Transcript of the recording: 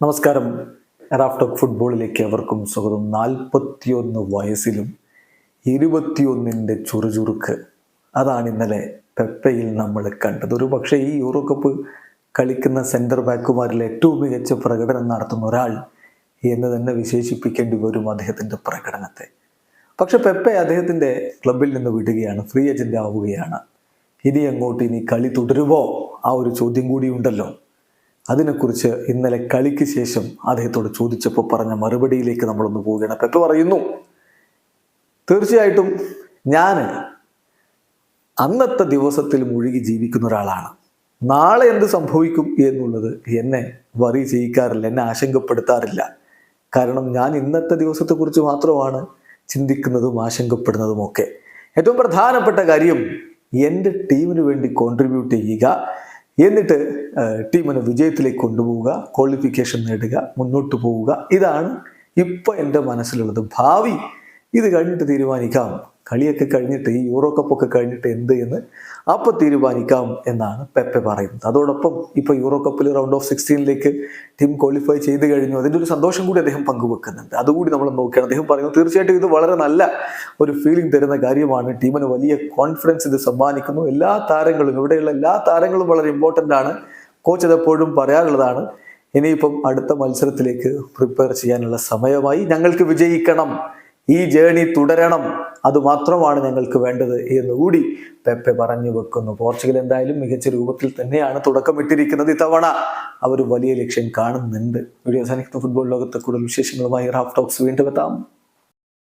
നമസ്കാരം. Raf talk ഫുട്ബോളിലേക്ക് അവർക്കും സ്വാഗതം. 41 വയസ്സിലും 21ന്റെ ചുറുചുറുക്ക്, അതാണ് ഇന്നലെ പെപ്പയിൽ നമ്മൾ കണ്ടത്. ഒരു പക്ഷേ ഈ യൂറോ കപ്പ് കളിക്കുന്ന സെൻറ്റർ ബാക്കുമാരിൽ ഏറ്റവും മികച്ച പ്രകടനം നടത്തുന്ന ഒരാൾ എന്ന് തന്നെ വിശേഷിപ്പിക്കേണ്ടി വരും അദ്ദേഹത്തിൻ്റെ പ്രകടനത്തെ. പക്ഷെ പെപ്പെ അദ്ദേഹത്തിൻ്റെ ക്ലബിൽ നിന്ന് വിടുകയാണ്, ഫ്രീ ഏജൻ്റ് ആവുകയാണ്. ഇനി കളി തുടരുമോ? ആ ഒരു ചോദ്യം കൂടി ഉണ്ടല്ലോ. അതിനെക്കുറിച്ച് ഇന്നലെ കളിക്ക് ശേഷം അദ്ദേഹത്തോട് ചോദിച്ചപ്പോൾ പറഞ്ഞ മറുപടിയിലേക്ക് നമ്മളൊന്ന് പോവുകയാണ്. പെപ്പ പറയുന്നു, തീർച്ചയായിട്ടും ഞാൻ അന്നത്തെ ദിവസത്തിൽ മുഴുകി ജീവിക്കുന്ന ഒരാളാണ്. നാളെ എന്ത് സംഭവിക്കും എന്നുള്ളത് എന്നെ വറി ചെയ്യിക്കാറില്ല, എന്നെ ആശങ്കപ്പെടുത്താറില്ല. കാരണം ഞാൻ ഇന്നത്തെ ദിവസത്തെക്കുറിച്ച് മാത്രമാണ് ചിന്തിക്കുന്നതും ആശങ്കപ്പെടുന്നതും ഒക്കെ. ഏറ്റവും പ്രധാനപ്പെട്ട കാര്യം എൻ്റെ ടീമിന് വേണ്ടി കോൺട്രിബ്യൂട്ട് ചെയ്യുക, എന്നിട്ട് ടീമിനെ വിജയത്തിലേക്ക് കൊണ്ടുപോവുക, ക്വാളിഫിക്കേഷൻ നേടുക, മുന്നോട്ട് പോവുക. ഇതാണ് ഇപ്പം എൻ്റെ മനസ്സിലുള്ളത്. ഭാവി ഇത് കഴിഞ്ഞിട്ട് തീരുമാനിക്കാം, കളിയൊക്കെ കഴിഞ്ഞിട്ട്, ഈ യൂറോ കപ്പൊക്കെ കഴിഞ്ഞിട്ട് എന്ത് എന്ന് അപ്പോൾ തീരുമാനിക്കാം എന്നാണ് പെപ്പെ പറയുന്നത്. അതോടൊപ്പം ഇപ്പോൾ യൂറോ കപ്പിൽ റൗണ്ട് ഓഫ് 16 ടീം ക്വാളിഫൈ ചെയ്ത് കഴിഞ്ഞു. അതിൻ്റെ ഒരു സന്തോഷം കൂടി അദ്ദേഹം പങ്കുവെക്കുന്നുണ്ട്. അതുകൂടി നമ്മൾ നോക്കുകയാണ്. അദ്ദേഹം പറയുന്നത്, തീർച്ചയായിട്ടും ഇത് വളരെ നല്ല ഒരു ഫീലിംഗ് തരുന്ന കാര്യമാണ്. ടീമിന് വലിയ കോൺഫിഡൻസ് ഇത് സമ്മാനിക്കുന്നു. എല്ലാ താരങ്ങളും, ഇവിടെയുള്ള എല്ലാ താരങ്ങളും വളരെ ഇമ്പോർട്ടൻ്റ് ആണ്. കോച്ച് അതെപ്പോഴും പറയാനുള്ളതാണ്. ഇനിയിപ്പം അടുത്ത മത്സരത്തിലേക്ക് പ്രിപ്പയർ ചെയ്യാനുള്ള സമയമായി. ഞങ്ങൾക്ക് വിജയിക്കണം, ഈ ജേണി തുടരണം, അതുമാത്രമാണ് ഞങ്ങൾക്ക് വേണ്ടത് എന്നുകൂടി പെപ്പെ പറഞ്ഞു വെക്കുന്നു. പോർച്ചുഗൽ എന്തായാലും മികച്ച രൂപത്തിൽ തന്നെയാണ് തുടക്കമിട്ടിരിക്കുന്നത്. ഇത്തവണ അവർ വലിയ ലക്ഷ്യം കാണുന്നുണ്ട്. വീഡിയോ അവസാനിക്കുന്ന ഫുട്ബോൾ ലോകത്തെ കൂടുതൽ വിശേഷങ്ങളുമായി റാഫ് ടോക്സ് വീണ്ടും എത്താം.